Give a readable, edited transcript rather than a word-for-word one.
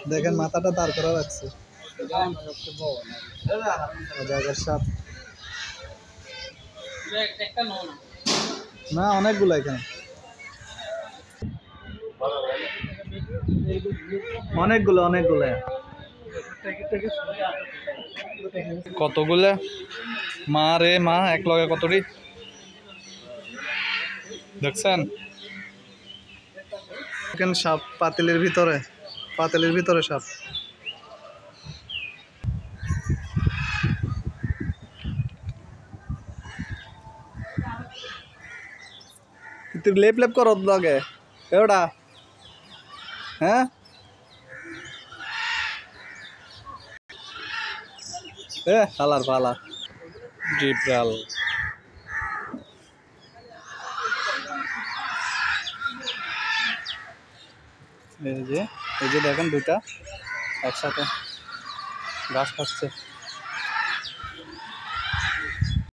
দেখেন মাথাটা দাঁড় করা রাখছে জায়গার সাপ না অনেকগুলো এখানে অনেকগুলো কতগুলা মা রে মা এক লগে কতটি দেখছেন এখানে সাপ পাতিলের ভিতরে সাপ তুই লেপ লেপ কর লগে এওটা হ্যাঁ এ হালার পালা জিব্রাল এই যে দেখেন দুটা একসাথে ঘাস খাচ্ছে